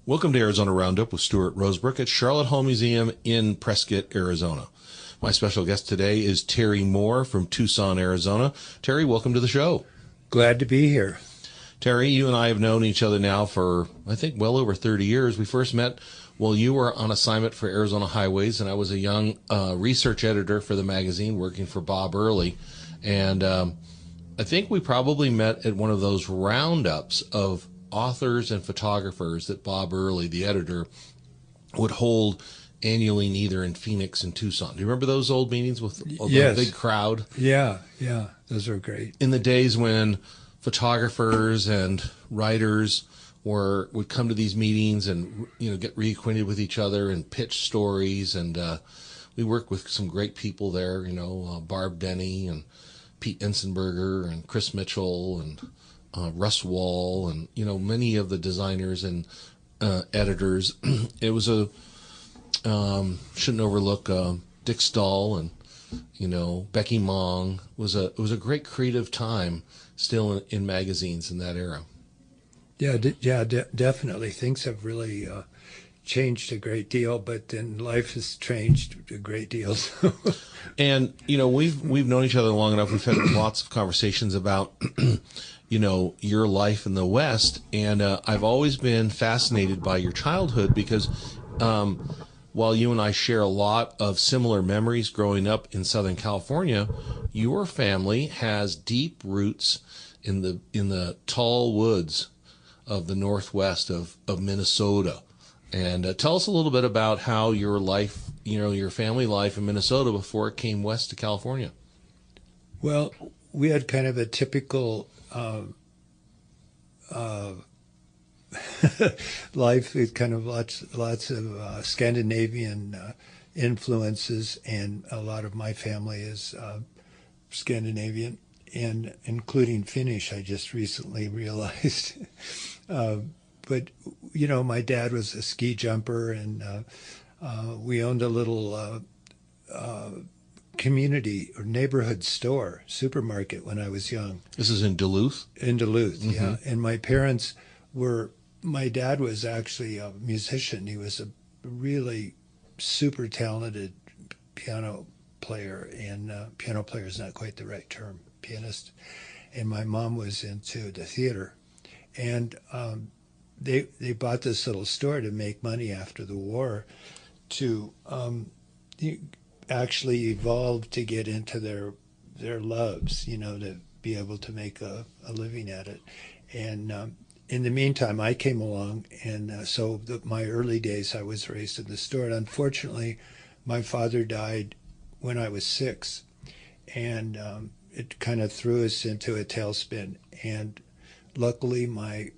Welcome to Arizona Roundup with Stuart Rosebrook at Charlotte Hall Museum in Prescott, Arizona. My special guest today is Terry Moore from Tucson, Arizona. Terry, welcome to the show. Glad to be here. Terry, you and I have known each other now for, I think, well over 30 years. We first met while you were on assignment for Arizona Highways, and I was a young research editor for the magazine working for Bob Early. And I think we probably met at one of those roundups of authors and photographers that Bob Early, the editor, would hold annually, either in Phoenix and Tucson. Do you remember those old meetings with the big crowd? Yeah, those are great. In the days when photographers and writers would come to these meetings and get reacquainted with each other and pitch stories, and we worked with some great people there. Barb Denny and Pete Ensenberger and Chris Mitchell and Russ Wall and many of the designers and editors. It was shouldn't overlook Dick Stahl and Becky Mong. It was a great creative time still in magazines in that era. Definitely. Things have really changed a great deal, but then life has changed a great deal. And we've known each other long enough. We've had lots of conversations about your life in the West, and I've always been fascinated by your childhood because while you and I share a lot of similar memories growing up in Southern California, your family has deep roots in the tall woods of the Northwest of Minnesota. And tell us a little bit about how your life, your family life in Minnesota before it came west to California. Well, we had kind of a typical life with kind of lots of Scandinavian influences, and a lot of my family is Scandinavian, and including Finnish, I just recently realized. But my dad was a ski jumper, and we owned a little community or neighborhood supermarket when I was young. This is in Duluth? In Duluth, mm-hmm. Yeah. And my dad was actually a musician. He was a really super talented piano player, and piano player is not quite the right term, pianist. And my mom was into the theater. And they bought this little store to make money after the war to actually evolve to get into their loves, to be able to make a living at it. And in the meantime, I came along, and so my early days, I was raised in the store. And unfortunately, my father died when I was 6, and it kind of threw us into a tailspin. And luckily, my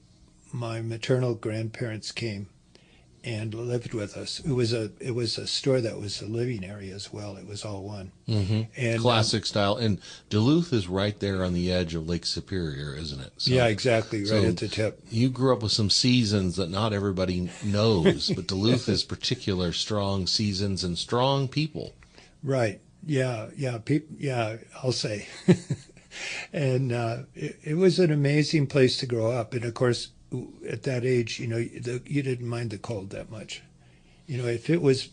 maternal grandparents came and lived with us. It was a store that was a living area as well. It was all one. Mm-hmm. And classic style. And Duluth is right there on the edge of Lake Superior, isn't it? So, yeah, exactly, right at the tip. You grew up with some seasons that not everybody knows, but Duluth has particular strong seasons and strong people. Right. Yeah. I'll say. And it was an amazing place to grow up. And of course, at that age, you didn't mind the cold that much. If it was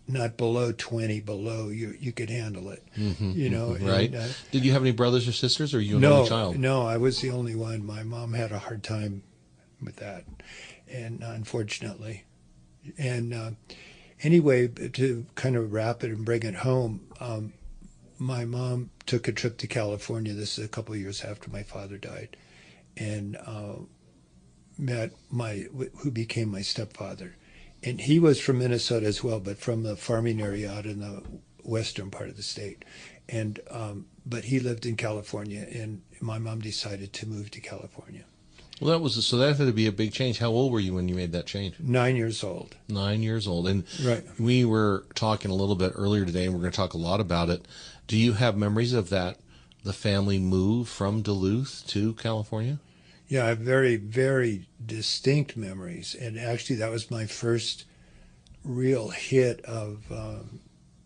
not below 20 you could handle it. Mm-hmm, right. And, did you have any brothers or sisters, or were you an only child? No, I was the only one. My mom had a hard time with that, and unfortunately. And anyway, to kind of wrap it and bring it home, my mom took a trip to California. This is a couple of years after my father died, and met who became my stepfather. And he was from Minnesota as well, but from the farming area out in the western part of the state. And but he lived in California, and my mom decided to move to California. Well, that had to be a big change. How old were you when you made that change? 9 years old. 9 years old. And right. We were talking a little bit earlier today, and we're going to talk a lot about it. Do you have memories of the family move from Duluth to California? Yeah, I have very, very distinct memories. And actually, that was my first real hit of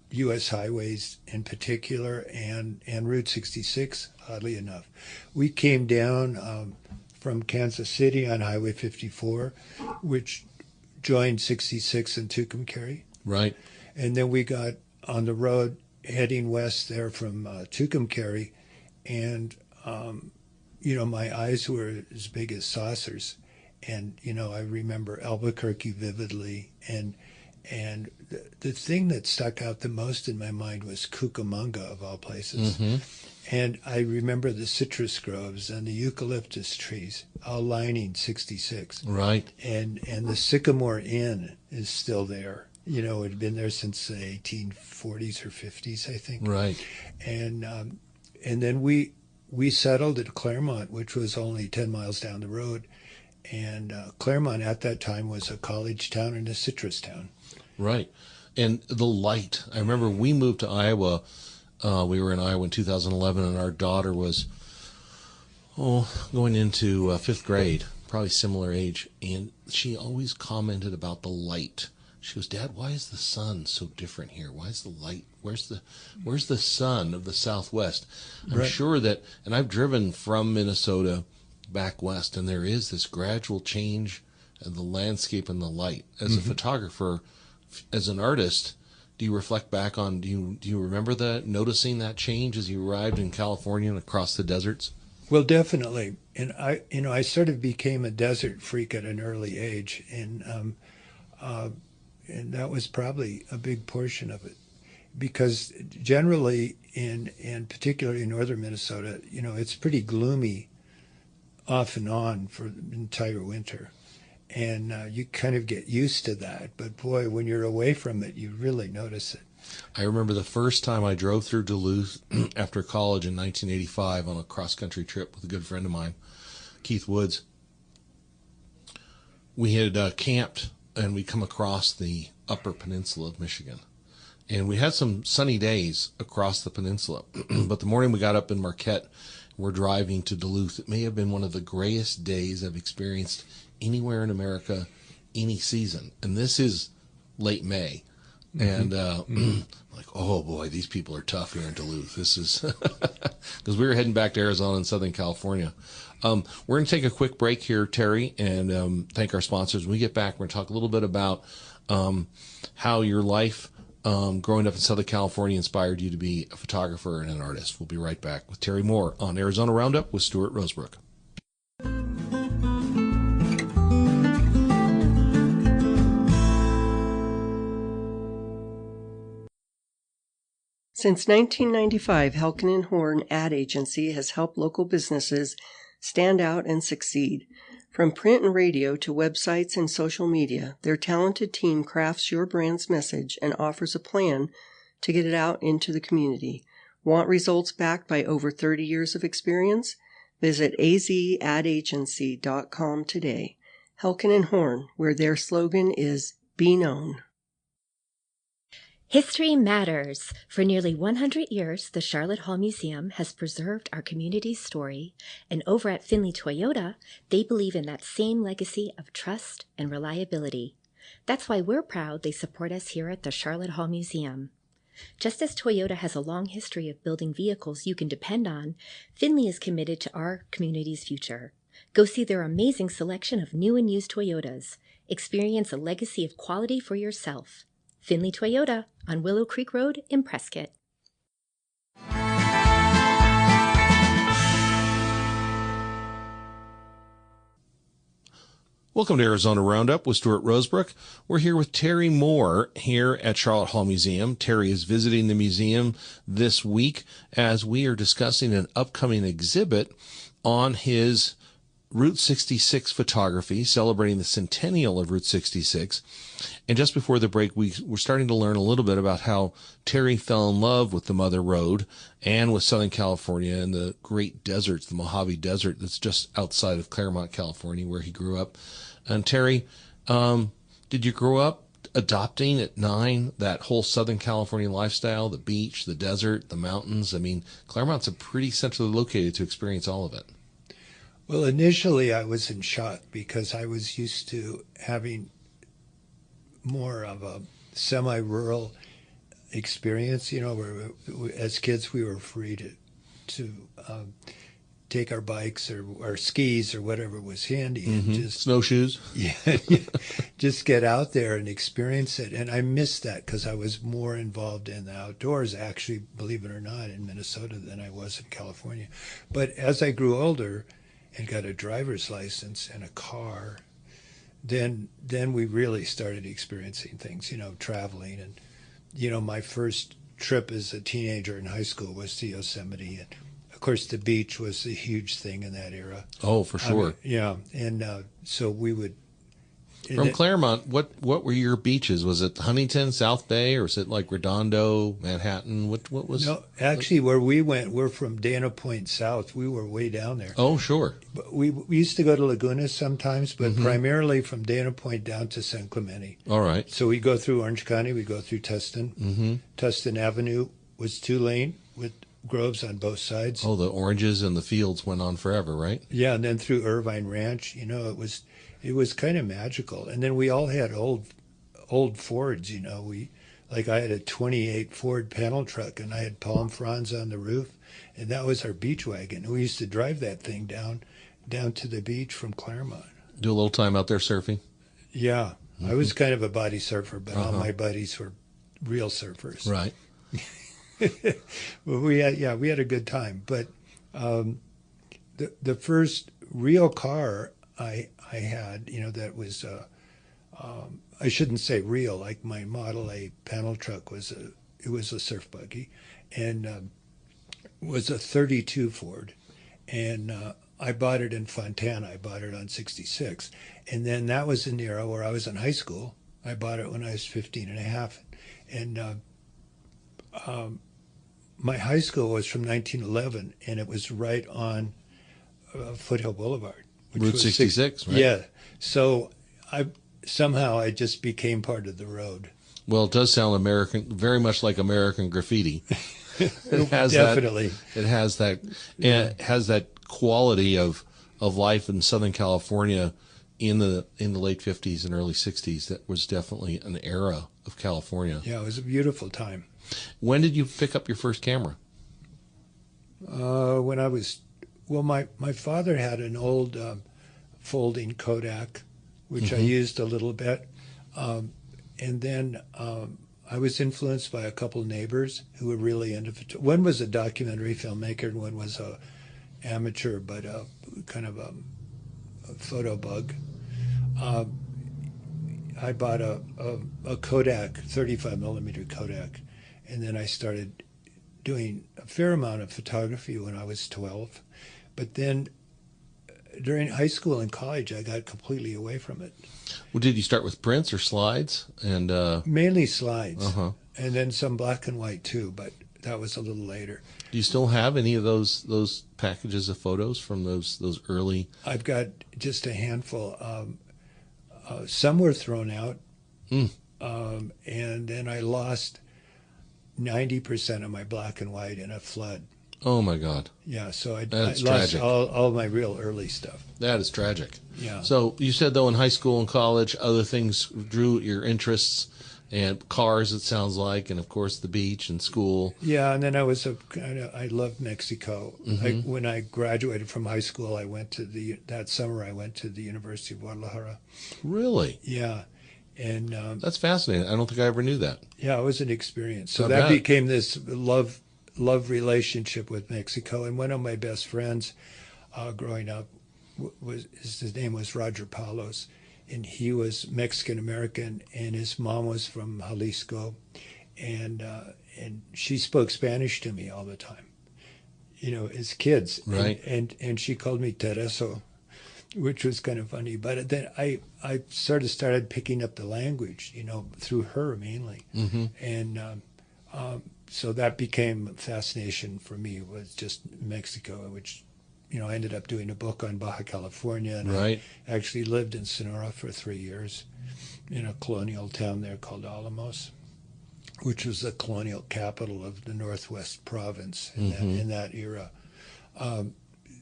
U.S. highways in particular, and Route 66, oddly enough. We came down from Kansas City on Highway 54, which joined 66 in Tucumcari. Right. And then we got on the road heading west there from Tucumcari. And, my eyes were as big as saucers. And, I remember Albuquerque vividly. And the thing that stuck out the most in my mind was Cucamonga, of all places. Mm-hmm. And I remember the citrus groves and the eucalyptus trees all lining 66. Right. And the Sycamore Inn is still there. It had been there since the 1840s or 50s, I think. Right. And then we settled at Claremont, which was only 10 miles down the road. And Claremont at that time was a college town and a citrus town. Right. And the light. I remember we moved to Iowa. We were in Iowa in 2011, and our daughter was going into fifth grade, probably similar age. And she always commented about the light. She goes, "Dad, why is the sun so different here? Why is the light? Where's the sun of the Southwest?" I'm Right. sure that, and I've driven from Minnesota back west, and there is this gradual change in the landscape and the light. As a photographer, as an artist, do you reflect back on, do you remember noticing that change as you arrived in California and across the deserts? Well, definitely. And I sort of became a desert freak at an early age. And that was probably a big portion of it. Because generally, and particularly in northern Minnesota, it's pretty gloomy off and on for the entire winter. And you kind of get used to that. But boy, when you're away from it, you really notice it. I remember the first time I drove through Duluth after college in 1985 on a cross-country trip with a good friend of mine, Keith Woods. We had camped, and we come across the upper peninsula of Michigan. And we had some sunny days across the peninsula. But the morning we got up in Marquette, we're driving to Duluth. It may have been one of the grayest days I've experienced anywhere in America, any season. And this is late May. And like, oh boy, these people are tough here in Duluth. This is because we were heading back to Arizona and Southern California. We're going to take a quick break here, Terry, and thank our sponsors. When we get back, we're going to talk a little bit about how your life growing up in Southern California inspired you to be a photographer and an artist. We'll be right back with Terry Moore on Arizona Roundup with Stuart Rosebrook. Since 1995, Helken & Horn Ad Agency has helped local businesses stand out and succeed. From print and radio to websites and social media, their talented team crafts your brand's message and offers a plan to get it out into the community. Want results backed by over 30 years of experience? Visit azadagency.com today. Helken & Horn, where their slogan is "Be Known." History matters. For nearly 100 years, the Charlotte Hall Museum has preserved our community's story, and over at Findlay Toyota, they believe in that same legacy of trust and reliability. That's why we're proud they support us here at the Charlotte Hall Museum. Just as Toyota has a long history of building vehicles you can depend on, Findlay is committed to our community's future. Go see their amazing selection of new and used Toyotas. Experience a legacy of quality for yourself. Findlay Toyota on Willow Creek Road in Prescott. Welcome to Arizona Roundup with Stuart Rosebrook. We're here with Terry Moore here at Charlotte Hall Museum. Terry is visiting the museum this week as we are discussing an upcoming exhibit on his Route 66 photography, celebrating the centennial of Route 66. And just before the break, we were starting to learn a little bit about how Terry fell in love with the Mother Road and with Southern California and the great deserts, the Mojave Desert that's just outside of Claremont, California, where he grew up. And Terry, did you grow up adopting at 9 that whole Southern California lifestyle, the beach, the desert, the mountains? I mean, Claremont's pretty centrally located to experience all of it. Well, initially I was in shock because I was used to having more of a semi-rural experience, where as kids we were free to take our bikes or our skis or whatever was handy and just Snowshoes. yeah, just get out there and experience it. And I missed that because I was more involved in the outdoors, actually, believe it or not, in Minnesota than I was in California. But as I grew older and got a driver's license and a car, then we really started experiencing things, traveling. And, my first trip as a teenager in high school was to Yosemite. And, of course, the beach was a huge thing in that era. Oh, for sure. Yeah. And so we would. From Claremont, what were your beaches? Was it Huntington, South Bay, or was it like Redondo, Manhattan? What was? No, actually, where we went, we're from Dana Point South. We were way down there. Oh, sure. But we used to go to Laguna sometimes, but primarily from Dana Point down to San Clemente. All right. So we go through Orange County, we go through Tustin. Tustin Avenue was 2-lane with groves on both sides. Oh, the oranges and the fields went on forever, right? Yeah, and then through Irvine Ranch, it was kind of magical. And then we all had old Fords, I had a 28 Ford panel truck and I had palm fronds on the roof, and that was our beach wagon. We used to drive that thing down to the beach from Claremont. Do a little time out there surfing? Yeah. I was kind of a body surfer, but all my buddies were real surfers. Right. Well, we had a good time. But the first real car I had, that was I shouldn't say real, like my Model A panel truck was a surf buggy, and was a 32 Ford, and I bought it in Fontana. I bought it on 66, and then that was in the era where I was in high school. I bought it when I was 15 and a half, and my high school was from 1911, and it was right on Foothill Boulevard. Route 66, right? Yeah. So I just became part of the road. Well, it does sound American, very much like American graffiti. It has Definitely. It has that. And it has that quality of life in Southern California in the late 50s and early 60s. That was definitely an era of California. Yeah, it was a beautiful time. When did you pick up your first camera? When I was. Well, my father had an old folding Kodak, which I used a little bit. And then I was influenced by a couple neighbors who were really into photography. One was a documentary filmmaker and one was a amateur, but kind of a photo bug. I bought a Kodak, 35 millimeter Kodak, and then I started doing a fair amount of photography when I was 12. But then during high school and college, I got completely away from it. Well, did you start with prints or slides? And mainly slides, and then some black and white too, but that was a little later. Do you still have any of those packages of photos from those early? I've got just a handful. Some were thrown out, and then I lost 90% of my black and white in a flood. Oh my God! Yeah, so I That's lost tragic. all my real early stuff. That is tragic. Yeah. So you said though in high school and college, other things drew your interests, and cars. It sounds like, and of course the beach and school. Yeah, and then I loved Mexico. When I graduated from high school, that summer I went to the University of Guadalajara. Really? Yeah, and That's fascinating. I don't think I ever knew that. yeah, it was an experience. So I that bet. became this love relationship with Mexico. And one of my best friends growing up his name was Roger Palos, and he was Mexican American, and his mom was from Jalisco, and she spoke Spanish to me all the time, as kids. Right. And she called me Tereso, which was kind of funny. But then I sort of started picking up the language, through her mainly. And so that became a fascination for me, was just Mexico, which, I ended up doing a book on Baja California. And Right. I actually lived in Sonora for 3 years in a colonial town there called Alamos, which was the colonial capital of the Northwest province in that era.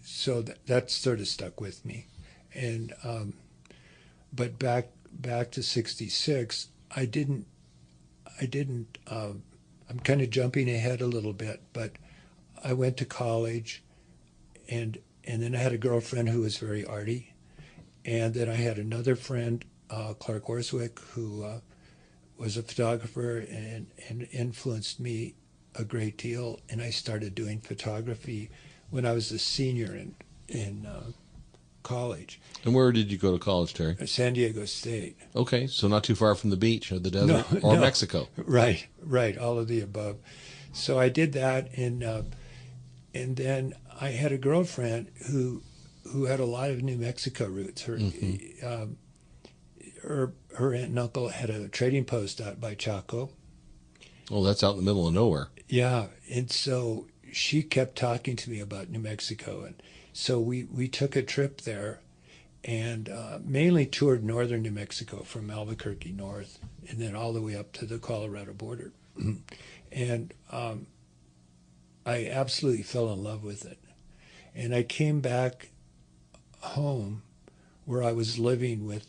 So that sort of stuck with me. And but back to 66, I didn't. I'm kind of jumping ahead a little bit, but I went to college, and And then I had a girlfriend who was very arty. And then I had another friend, Clark Orswick, who was a photographer and influenced me a great deal. And I started doing photography when I was a senior in college. And where did you go to college, Terry? San Diego State. Okay, so not too far from the beach or the desert or Mexico. Right, all of the above. So I did that, and then I had a girlfriend who had a lot of New Mexico roots. Her her aunt and uncle had a trading post out by Chaco. Oh, that's out in the middle of nowhere. Yeah, and so she kept talking to me about New Mexico, and so we took a trip there, and mainly toured northern New Mexico from Albuquerque north, and then all the way up to the Colorado border, and I absolutely fell in love with it, and I came back home where I was living with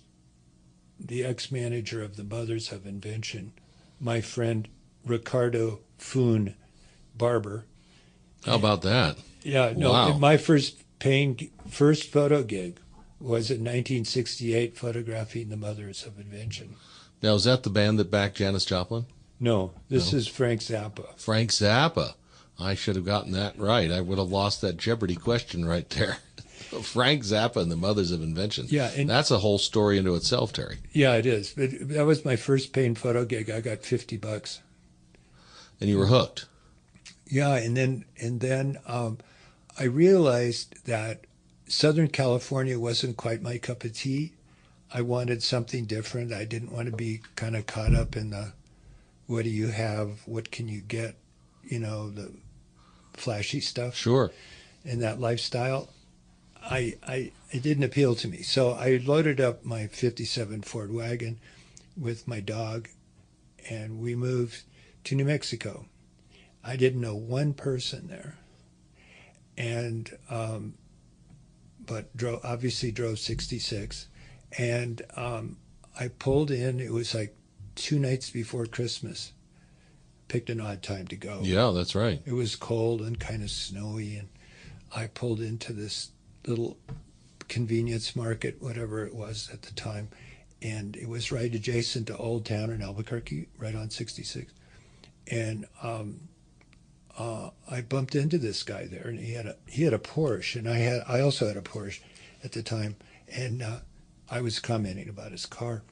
the ex-manager of the Mothers of Invention, my friend Ricardo Foon Barber. How about that? Yeah, no, wow. My first photo gig was in 1968, photographing the Mothers of Invention. Now, is that the band that backed Janis Joplin? No, this is Frank Zappa. Frank Zappa. I should have gotten that right. I would have lost that Jeopardy question right there. Frank Zappa and the Mothers of Invention. Yeah, and that's a whole story into itself, Terry. Yeah, it is. But that was my first paying photo gig. I got $50. And you were hooked. Yeah, and then I realized that Southern California wasn't quite my cup of tea. I wanted something different. I didn't want to be kind of caught up in the what do you have, what can you get, the flashy stuff. Sure. And that lifestyle. It didn't appeal to me. So I loaded up my 57 Ford wagon with my dog, and we moved to New Mexico. I didn't know one person there, and but obviously drove 66, and I pulled in. It was like 2 nights before Christmas. Picked an odd time to go. Yeah, that's right. It was cold and kind of snowy, and I pulled into this little convenience market, whatever it was at the time, and it was right adjacent to Old Town in Albuquerque, right on 66. And I bumped into this guy there, and he had a Porsche, and I also had a Porsche at the time, and I was commenting about his car.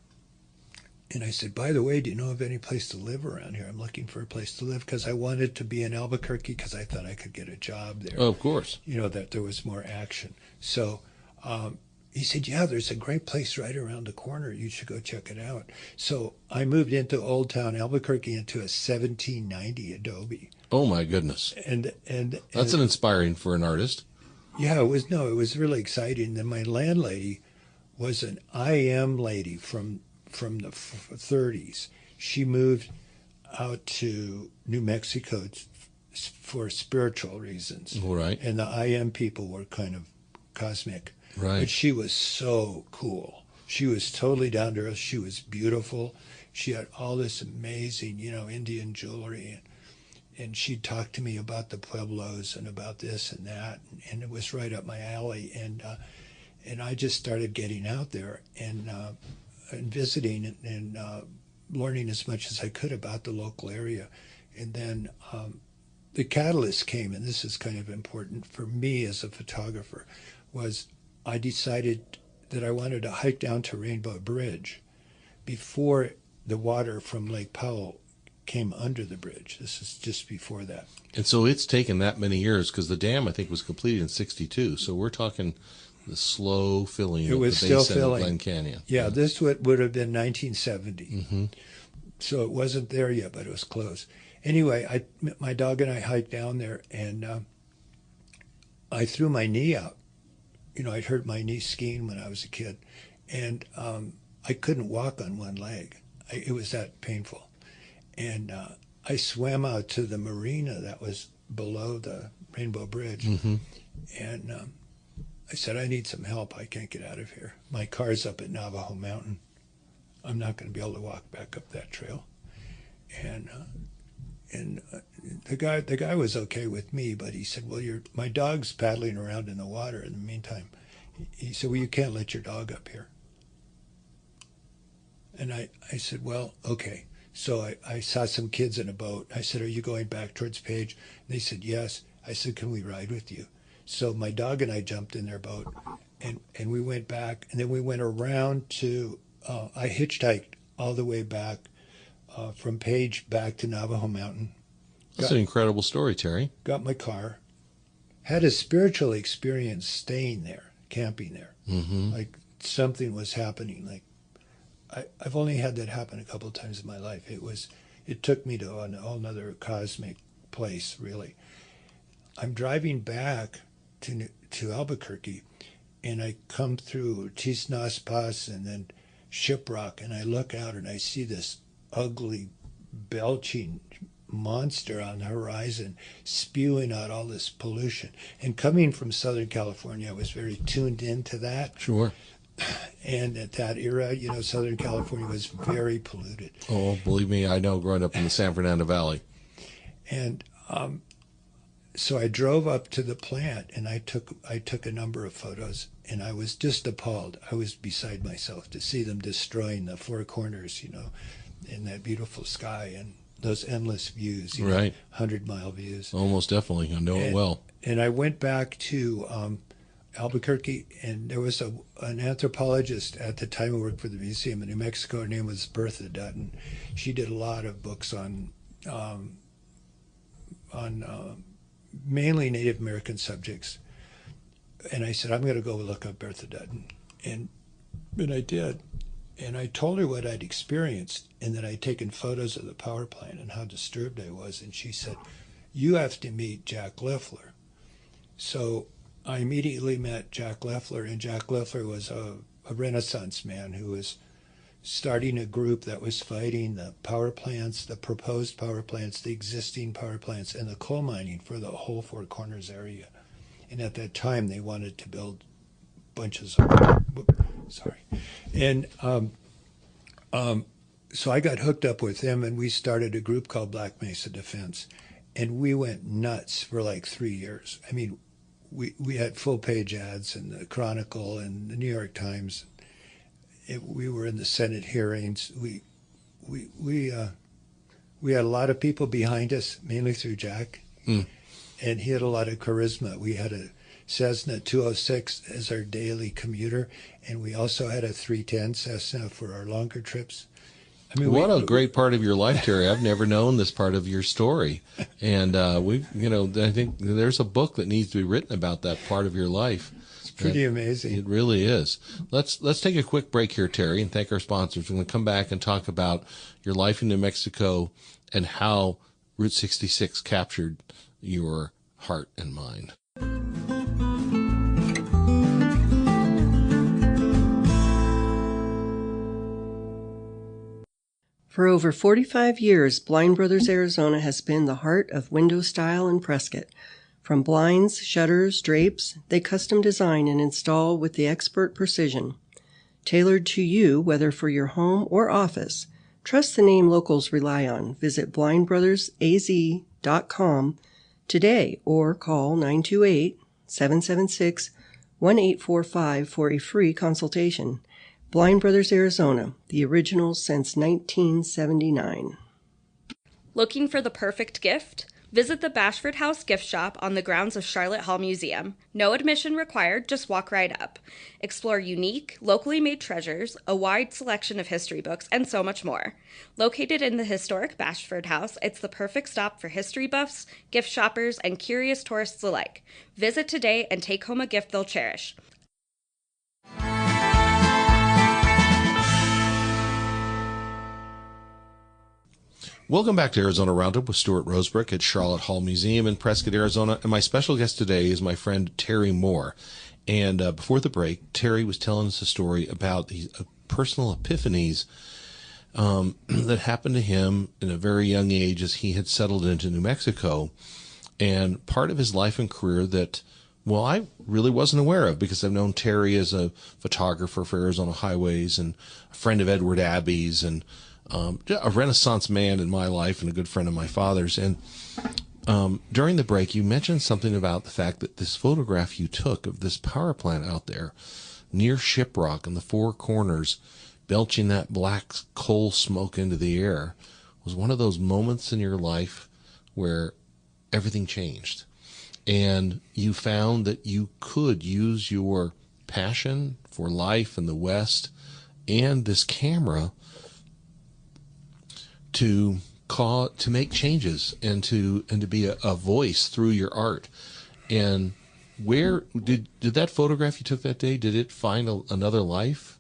And I said, by the way, do you know of any place to live around here? I'm looking for a place to live because I wanted to be in Albuquerque because I thought I could get a job there. Oh, of course. That there was more action. So he said, yeah, there's a great place right around the corner. You should go check it out. So I moved into Old Town Albuquerque into a 1790 Adobe. Oh, my goodness. And that's an inspiring for an artist. Yeah, it was really exciting. And my landlady was an IM lady from the 30s. She moved out to New Mexico for spiritual reasons. Right. And the IM people were kind of cosmic. Right. But she was so cool. She was totally down to earth. She was beautiful. She had all this amazing, Indian jewelry. And she'd talk to me about the Pueblos and about this and that. And it was right up my alley. And I just started getting out there and visiting and learning as much as I could about the local area. And then the catalyst came, and this is kind of important for me as a photographer, was I decided that I wanted to hike down to Rainbow Bridge before the water from Lake Powell came under the bridge. This is just before that. And so it's taken that many years because the dam, I think, was completed in 62. So we're talking the slow filling of the basin of Glen Canyon. Yeah, this would have been 1970. Mm-hmm. So it wasn't there yet, but it was close. Anyway, my dog and I hiked down there, and I threw my knee out. I'd hurt my knee skiing when I was a kid, and I couldn't walk on one leg. It was that painful. And I swam out to the marina that was below the Rainbow Bridge, mm-hmm. and I said, I need some help. I can't get out of here. My car's up at Navajo Mountain. I'm not going to be able to walk back up that trail. And the guy was okay with me, but he said, well, my dog's paddling around in the water in the meantime. He said, well, you can't let your dog up here. And I said, well, okay. So I saw some kids in a boat. I said, are you going back towards Page? And they said, yes. I said, can we ride with you? So my dog and I jumped in their boat, and we went back. And then we went around to, I hitchhiked all the way back from Page back to Navajo Mountain. That's an incredible story, Terry. Got my car. Had a spiritual experience staying there, camping there. Mm-hmm. Like something was happening. Like I've only had that happen a couple of times in my life. It took me to a whole other cosmic place, really. I'm driving back to Albuquerque, and I come through Tisnas Pass and then Shiprock, and I look out and I see this ugly, belching monster on the horizon spewing out all this pollution. And coming from Southern California, I was very tuned into that. Sure. And at that era, Southern California was very polluted. Oh, believe me, I know, growing up in the San Fernando Valley. And so I drove up to the plant, and I took a number of photos, and I was just appalled. I was beside myself to see them destroying the Four Corners, in that beautiful sky and those endless views, right? 100-mile views. Oh, most definitely. I know it well. And I went back to Albuquerque, and there was an anthropologist at the time who worked for the museum in New Mexico. Her name was Bertha Dutton. She did a lot of books on mainly Native American subjects. And I said, I'm going to go look up Bertha Dutton. And I did. And I told her what I'd experienced and that I'd taken photos of the power plant and how disturbed I was. And she said, you have to meet Jack Leffler. So I immediately met Jack Leffler, and Jack Leffler was a Renaissance man who was starting a group that was fighting the power plants, the proposed power plants, the existing power plants, and the coal mining for the whole Four Corners area. And at that time, they wanted to build bunches of, and so I got hooked up with him, and we started a group called Black Mesa Defense, and we went nuts for like 3 years. I mean, we had full-page ads in the Chronicle and the New York Times. We were in the Senate hearings. We had a lot of people behind us, mainly through Jack, and he had a lot of charisma. We had a Cessna 206 as our daily commuter, and we also had a 310 Cessna for our longer trips. I mean, what a great part of your life, Terry. I've never known this part of your story. And I think there's a book that needs to be written about that part of your life. It's pretty amazing. It really is. Let's take a quick break here, Terry, and thank our sponsors. We're going to come back and talk about your life in New Mexico and how Route 66 captured your heart and mind. For over 45 years, Blind Brothers Arizona has been the heart of window style in Prescott. From blinds, shutters, drapes, they custom design and install with the expert precision. Tailored to you, whether for your home or office. Trust the name locals rely on. Visit blindbrothersaz.com today or call 928-776-1845 for a free consultation. Blind Brothers Arizona, the original since 1979. Looking for the perfect gift? Visit the Bashford House gift shop on the grounds of Charlotte Hall Museum. No admission required, just walk right up. Explore unique, locally made treasures, a wide selection of history books, and so much more. Located in the historic Bashford House, it's the perfect stop for history buffs, gift shoppers, and curious tourists alike. Visit today and take home a gift they'll cherish. Welcome back to Arizona Roundup with Stuart Rosebrook at Charlotte Hall Museum in Prescott, Arizona. And my special guest today is my friend Terry Moore. And before the break, Terry was telling us a story about these personal epiphanies that happened to him in a very young age as he had settled into New Mexico. And part of his life and career that, well, I really wasn't aware of, because I've known Terry as a photographer for Arizona Highways and a friend of Edward Abbey's and a Renaissance man in my life and a good friend of my father's. And During the break, you mentioned something about the fact that this photograph you took of this power plant out there near Shiprock in the Four Corners, belching that black coal smoke into the air, was one of those moments in your life where everything changed. And you found that you could use your passion for life in the West and this camera to make changes and to be a voice through your art. And where did that photograph you took that day, did it find another life?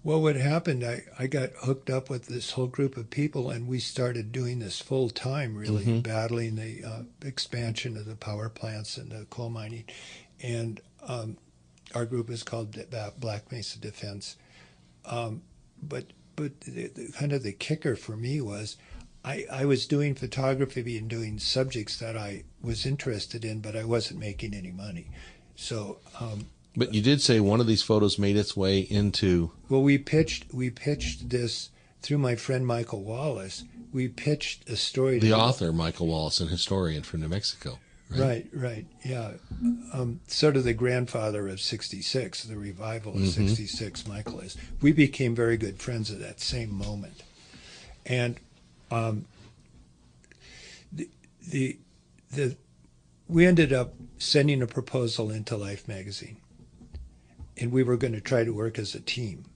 Well, what happened, I got hooked up with this whole group of people, and we started doing this full time, really, battling the expansion of the power plants and the coal mining. And our group is called Black Mesa Defense. But the kind of the kicker for me was I was doing photography and doing subjects that I was interested in, but I wasn't making any money. So but you did say one of these photos made its way into... Well, we pitched this through my friend Michael Wallace. We pitched a story. The author, Michael Wallace, an historian from New Mexico. Right, yeah. Sort of the grandfather of 66, the revival of 66, Michael is. We became very good friends at that same moment. And we ended up sending a proposal into Life magazine. And we were going to try to work as a team.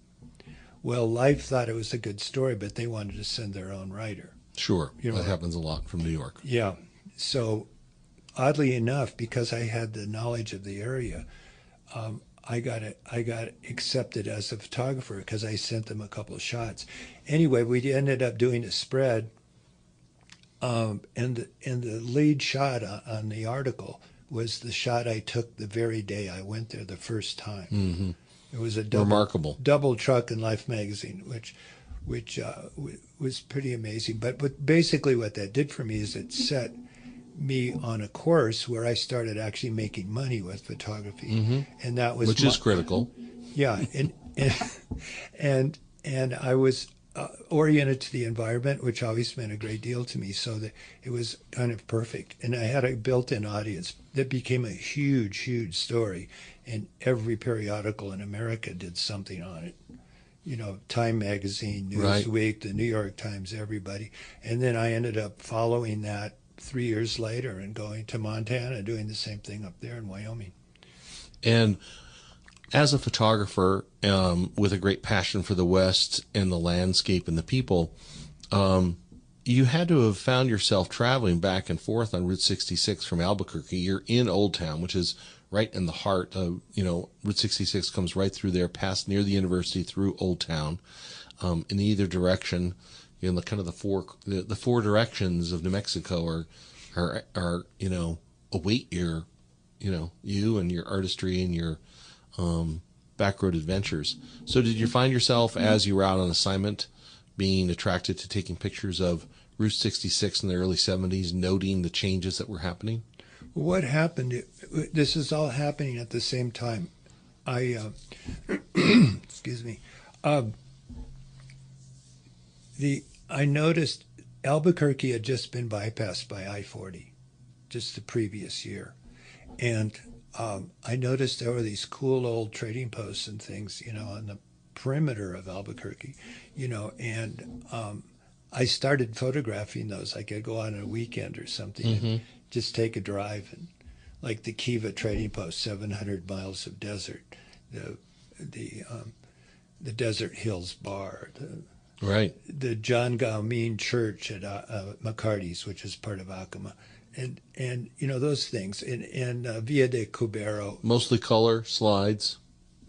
Well, Life thought it was a good story, but they wanted to send their own writer. Sure, that happens a lot from New York. Yeah. So oddly enough, because I had the knowledge of the area, I got accepted as a photographer because I sent them a couple of shots. Anyway, we ended up doing a spread, and the lead shot on the article was the shot I took the very day I went there the first time. Mm-hmm. It was a remarkable double truck in Life magazine, which was pretty amazing. But basically what that did for me is it set me on a course where I started actually making money with photography, and that was which is critical. Yeah, and I was oriented to the environment, which always meant a great deal to me. So that it was kind of perfect, and I had a built-in audience that became a huge story, and every periodical in America did something on it. You know, Time Magazine, Newsweek, the New York Times, everybody. And then I ended up following that 3 years later and going to Montana, doing the same thing up there in Wyoming. And as a photographer with a great passion for the West and the landscape and the people, you had to have found yourself traveling back and forth on Route 66 from Albuquerque. You're in Old Town, which is right in the heart of, Route 66 comes right through there, past near the university, through Old Town, in either direction. The four directions of New Mexico are await your, you and your artistry and your backroad adventures. So did you find yourself, as you were out on assignment, being attracted to taking pictures of Route 66 in the early 70s, noting the changes that were happening? What happened, this is all happening at the same time. Excuse me. I noticed Albuquerque had just been bypassed by I-40 just the previous year. And I noticed there were these cool old trading posts and things, on the perimeter of Albuquerque, and I started photographing those. I could go on a weekend or something and just take a drive, and like the Kiva trading post, 700 miles of desert, the Desert Hills Bar, the John Gaumeen Church at McCarty's, which is part of Acoma, and those things, and Villa de Cubero. Mostly color slides.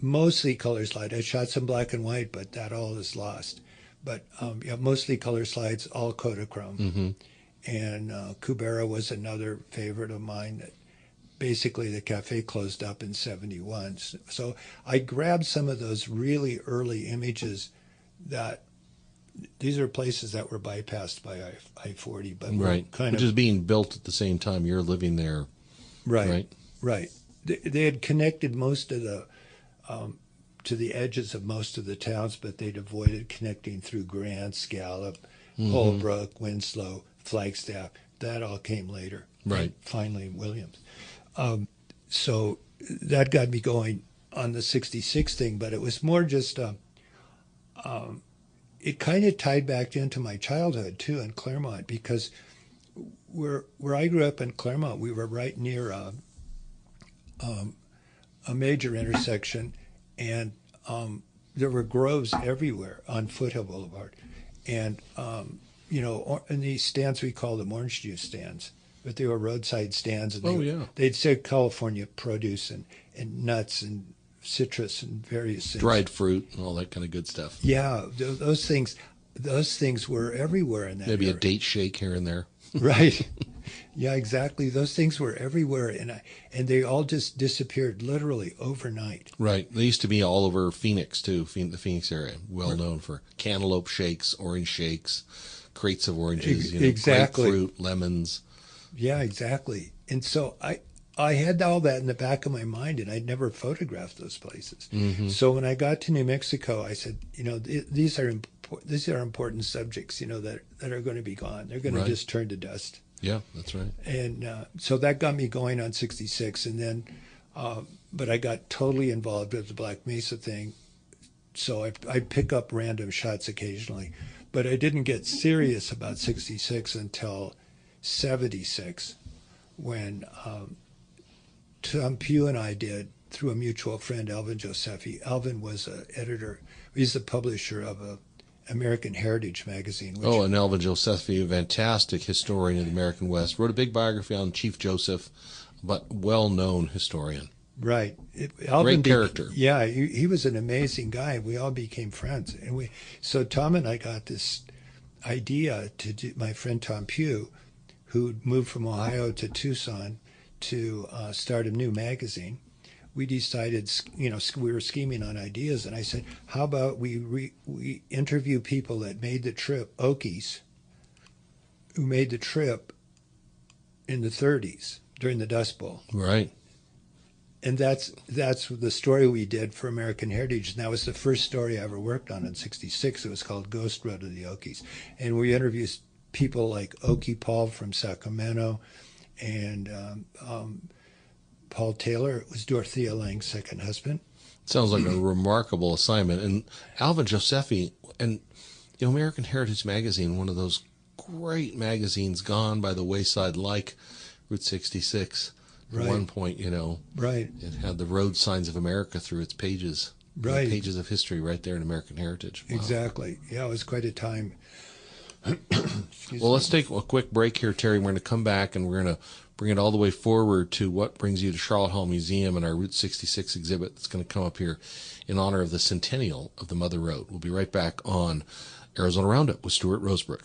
Mostly color slide. I shot some black and white, but that all is lost. But mostly color slides, all Kodachrome. And Cubero was another favorite of mine. That basically the cafe closed up in 71. So I grabbed some of those really early images that these are places that were bypassed by I-40, but which is being built at the same time you're living there. Right. They had connected most of the to the edges of most of the towns, but they'd avoided connecting through Grant, Scallop, Holbrook, Winslow, Flagstaff that all came later. Right. And finally, Williams. So that got me going on the 66 thing, but it was more just, it kind of tied back into my childhood too in Claremont, because where I grew up in Claremont, we were right near a major intersection, and there were groves everywhere on Foothill Boulevard. And, in these stands, we called them orange juice stands, but they were roadside stands. And they'd say California produce and nuts and citrus and various things. Dried fruit and all that kind of good stuff. Yeah, those things were everywhere in that Maybe area. a date shake here and there. Right. Yeah, exactly. Those things were everywhere, and they all just disappeared literally overnight. Right. They used to be all over Phoenix, too, the Phoenix area, well known for cantaloupe shakes, orange shakes, crates of oranges, exactly. grapefruit, lemons. Yeah, exactly. And so I had all that in the back of my mind, and I'd never photographed those places. Mm-hmm. So when I got to New Mexico, I said, these are important subjects, that are going to be gone. They're going to just turn to dust. Yeah, that's right. And so that got me going on 66. And then, but I got totally involved with the Black Mesa thing. So I'd pick up random shots occasionally. But I didn't get serious about 66 until 76, when Tom Pugh and I did, through a mutual friend, Alvin Josephi. Alvin was an editor. He's the publisher of American Heritage magazine. And Alvin Josephi, a fantastic historian of the American West, wrote a big biography on Chief Joseph, but well-known historian. Right. Alvin, great character. Yeah, he was an amazing guy. We all became friends. And so Tom and I got this idea to do, my friend Tom Pugh, who moved from Ohio to Tucson to start a new magazine. We decided, we were scheming on ideas, and I said, how about we interview people that made the trip, Okies, who made the trip in the 30s during the Dust Bowl. Right. And that's the story we did for American Heritage. And that was the first story I ever worked on in 66. It was called Ghost Road of the Okies. And we interviewed people like Okie Paul from Sacramento, and Paul Taylor was Dorothea Lange's second husband. Sounds like a remarkable assignment. And Alvin Josephi, and American Heritage Magazine, one of those great magazines gone by the wayside, like Route 66. At one point, right, it had the road signs of America through its pages. Right. Pages of history right there in American Heritage. Wow. Exactly. Yeah, it was quite a time. Well, let's take a quick break here, Terry. We're going to come back, and we're going to bring it all the way forward to what brings you to Charlotte Hall Museum and our Route 66 exhibit that's going to come up here in honor of the centennial of the Mother Road. We'll be right back on Arizona Roundup with Stuart Rosebrook.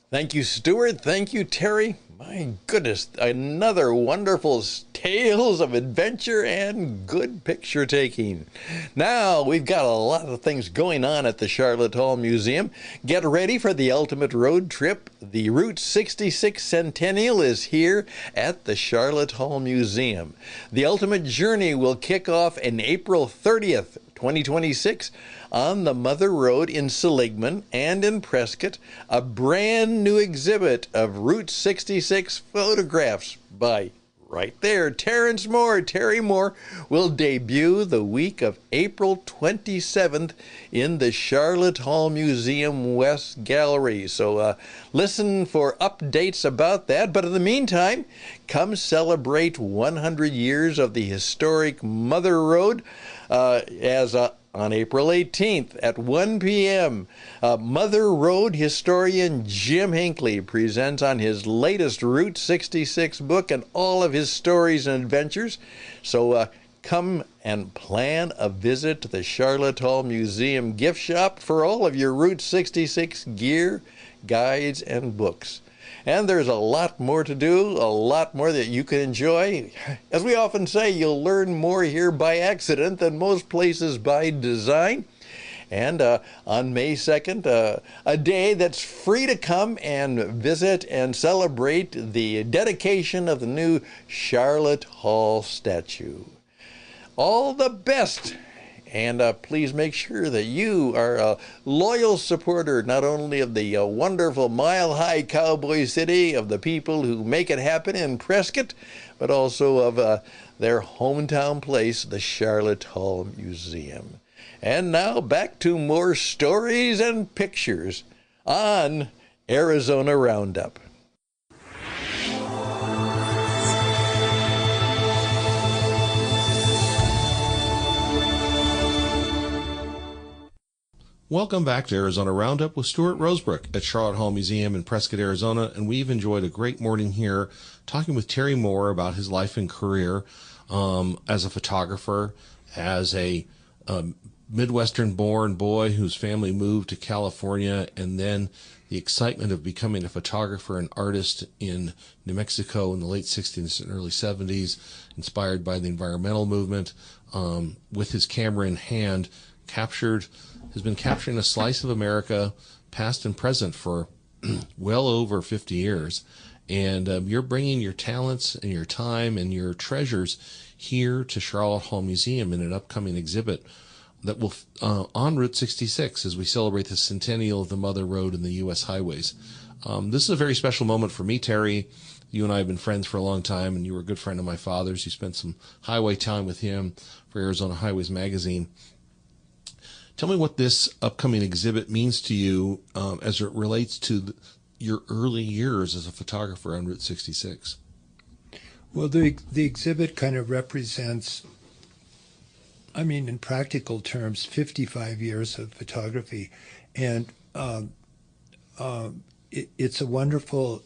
Thank you, Stuart. Thank you, Terry. My goodness, another wonderful tales of adventure and good picture taking. Now, we've got a lot of things going on at the Charlotte Hall Museum. Get ready for the ultimate road trip. The Route 66 Centennial is here at the Charlotte Hall Museum. The ultimate journey will kick off on April 30th, 2026. On the Mother Road in Seligman and in Prescott, a brand new exhibit of Route 66 photographs by, right there, Terry Moore will debut the week of April 27th in the Charlotte Hall Museum West Gallery. So listen for updates about that. But in the meantime, come celebrate 100 years of the historic Mother Road on April 18th at 1 p.m., Mother Road historian Jim Hinckley presents on his latest Route 66 book and all of his stories and adventures. So come and plan a visit to the Charlotte Hall Museum gift shop for all of your Route 66 gear, guides, and books. And there's a lot more to do, a lot more that you can enjoy. As we often say, you'll learn more here by accident than most places by design. And on May 2nd, a day that's free to come and visit and celebrate the dedication of the new Charlotte Hall statue. all the best. And please make sure that you are a loyal supporter, not only of the wonderful Mile High Cowboy City, of the people who make it happen in Prescott, but also of their hometown place, the Charlotte Hall Museum. And now back to more stories and pictures on Arizona Roundup. Welcome back to Arizona Roundup with Stuart Rosebrook at Charlotte Hall Museum in Prescott, Arizona, and we've enjoyed a great morning here talking with Terry Moore about his life and career as a photographer, as a Midwestern-born boy whose family moved to California, and then the excitement of becoming a photographer and artist in New Mexico in the late 60s and early 70s, inspired by the environmental movement, with his camera in hand, has been capturing a slice of America, past and present, for well over 50 years. And you're bringing your talents and your time and your treasures here to Charlotte Hall Museum in an upcoming exhibit that will on Route 66 as we celebrate the centennial of the Mother Road and the U.S. highways. This is a very special moment for me, Terry. You and I have been friends for a long time, and you were a good friend of my father's. You spent some highway time with him for Arizona Highways magazine. Tell me what this upcoming exhibit means to you as it relates to your early years as a photographer on Route 66. Well, the exhibit kind of represents, I mean, in practical terms, 55 years of photography. And it's a wonderful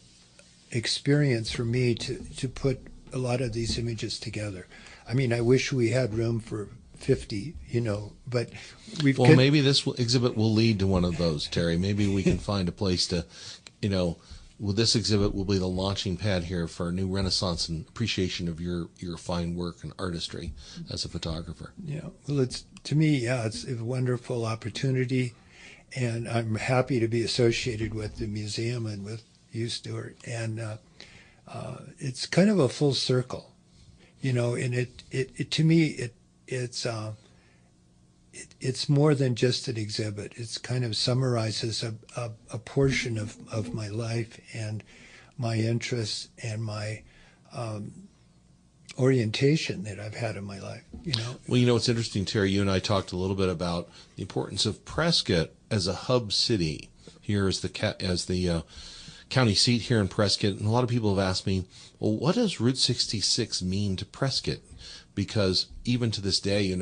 experience for me to put a lot of these images together. I mean, I wish we had room for 50, but maybe this exhibit will lead to one of those, Terry. Maybe we can find a place to, this exhibit will be the launching pad here for a new renaissance and appreciation of your fine work and artistry as a photographer. Yeah, well, it's a wonderful opportunity, and I'm happy to be associated with the museum and with you, Stuart. And it's kind of a full circle, and it to me it's more than just an exhibit. It's kind of summarizes a portion of my life and my interests and my orientation that I've had in my life. Well, it's interesting, Terry. You and I talked a little bit about the importance of Prescott as a hub city here as the county seat here in Prescott. And a lot of people have asked me, well, what does Route 66 mean to Prescott? Because even to this day,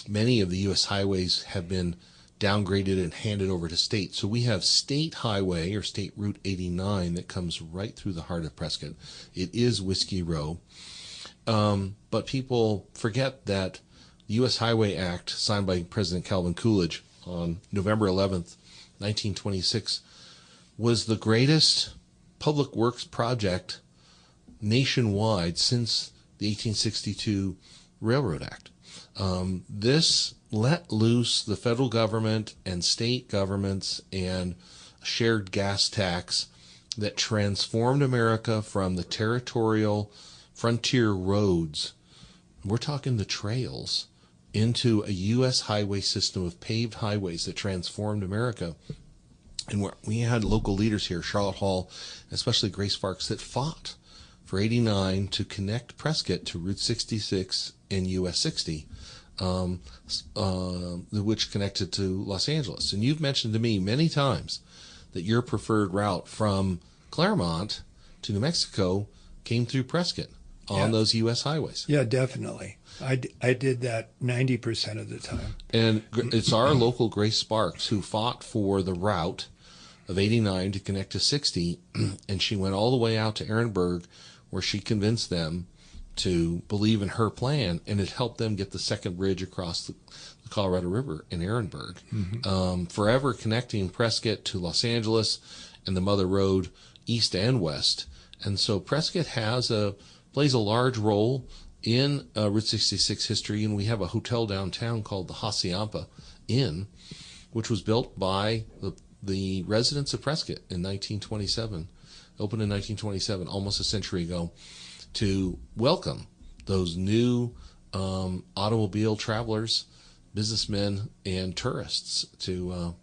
many of the U.S. highways have been downgraded and handed over to state. So we have State Highway or State Route 89 that comes right through the heart of Prescott. It is Whiskey Row. But people forget that the U.S. Highway Act, signed by President Calvin Coolidge on November 11th, 1926, was the greatest public works project nationwide since the 1862 Railroad Act. This let loose the federal government and state governments and a shared gas tax that transformed America from the territorial frontier roads, we're talking the trails, into a U.S. highway system of paved highways that transformed America. And we had local leaders here, Charlotte Hall, especially Grace Sparks, that fought for 89 to connect Prescott to Route 66 and US 60, which connected to Los Angeles. And you've mentioned to me many times that your preferred route from Claremont to New Mexico came through Prescott on those U.S. highways. Yeah, definitely. I did that 90% of the time. And it's our local Grace Sparks who fought for the route of 89 to connect to 60, and she went all the way out to Ehrenberg, where she convinced them to believe in her plan, and it helped them get the second bridge across the Colorado River in Ehrenberg, forever connecting Prescott to Los Angeles and the Mother Road east and west. And so Prescott plays a large role in Route 66 history, and we have a hotel downtown called the Hacienda Inn, which was built by the residents of Prescott in 1927, opened in 1927, almost a century ago, to welcome those new automobile travelers, businessmen, and tourists to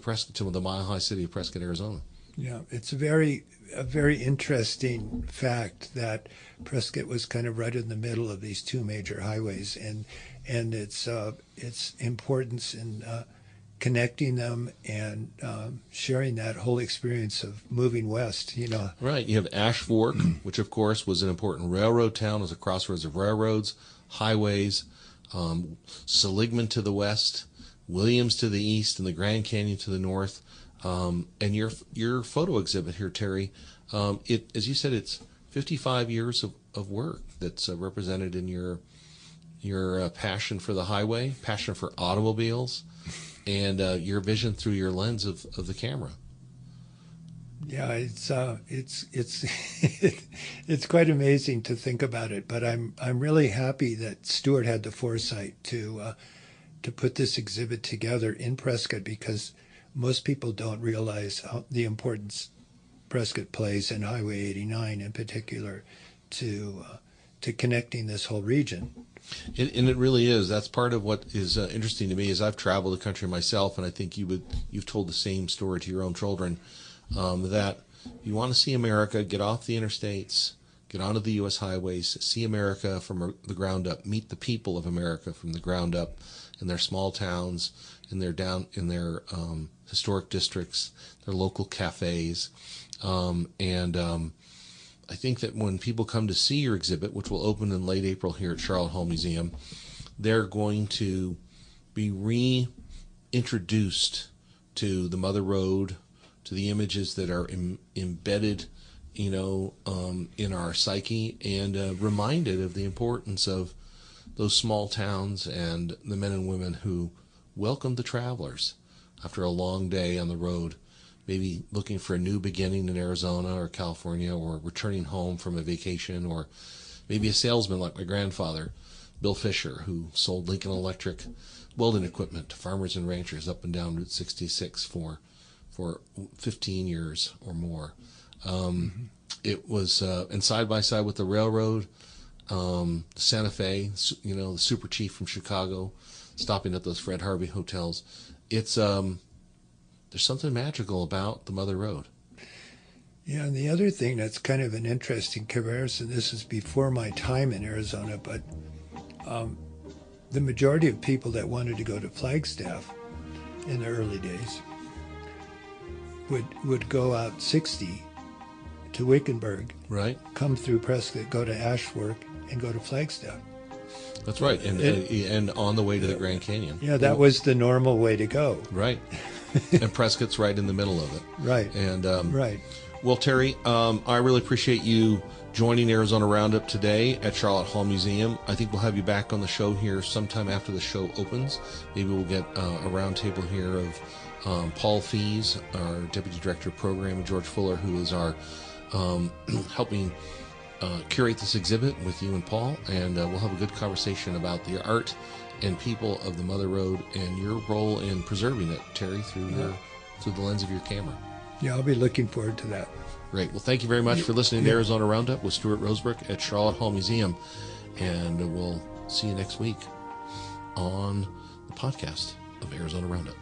Prescott, to the Mile High city of Prescott, Arizona. Yeah, it's a very interesting fact that Prescott was kind of right in the middle of these two major highways, and its importance in connecting them and sharing that whole experience of moving west. Right. You have Ash Fork, which of course was an important railroad town, was a crossroads of railroads, highways. Seligman to the west, Williams to the east, and the Grand Canyon to the north. And your photo exhibit here, Terry, as you said, it's 55 years of work that's represented in your passion for the highway, passion for automobiles, and your vision through your lens of the camera. Yeah, it's it's quite amazing to think about it. But I'm really happy that Stuart had the foresight to put this exhibit together in Prescott, because most people don't realize the importance Prescott plays, and Highway 89 in particular, to connecting this whole region. And it really is. That's part of what is interesting to me. Is I've traveled the country myself, and I think you've told the same story to your own children. That you want to see America, get off the interstates, get onto the U.S. highways, see America from the ground up, meet the people of America from the ground up in their small towns, in their historic districts, their local cafes. I think that when people come to see your exhibit, which will open in late April here at Charlotte Hall Museum, they're going to be reintroduced to the Mother Road, to the images that are embedded, in our psyche, and reminded of the importance of those small towns and the men and women who welcomed the travelers after a long day on the road, maybe looking for a new beginning in Arizona or California, or returning home from a vacation, or maybe a salesman like my grandfather, Bill Fisher, who sold Lincoln Electric welding equipment to farmers and ranchers up and down Route 66 for 15 years or more. It was, and side by side with the railroad, Santa Fe, the super chief from Chicago, stopping at those Fred Harvey hotels. It's, there's something magical about the Mother Road. Yeah, and the other thing that's kind of an interesting comparison, this is before my time in Arizona, but the majority of people that wanted to go to Flagstaff in the early days would go out 60 to Wickenburg, right? Come through Prescott, go to Ash Fork, and go to Flagstaff. That's right, and on the way to the Grand Canyon. Yeah, that was the normal way to go. Right, and Prescott's right in the middle of it. Right, and right. Well, Terry, I really appreciate you joining Arizona Roundup today at Charlotte Hall Museum. I think we'll have you back on the show here sometime after the show opens. Maybe we'll get a roundtable here of Paul Fees, our Deputy Director of Program, and George Fuller, who is our helping curate this exhibit with you and Paul, and we'll have a good conversation about the art and people of the Mother Road and your role in preserving it, Terry, through the lens of your camera. Yeah, I'll be looking forward to that. Great. Well, thank you very much for listening to Arizona Roundup with Stuart Rosebrook at Charlotte Hall Museum, and we'll see you next week on the podcast of Arizona Roundup.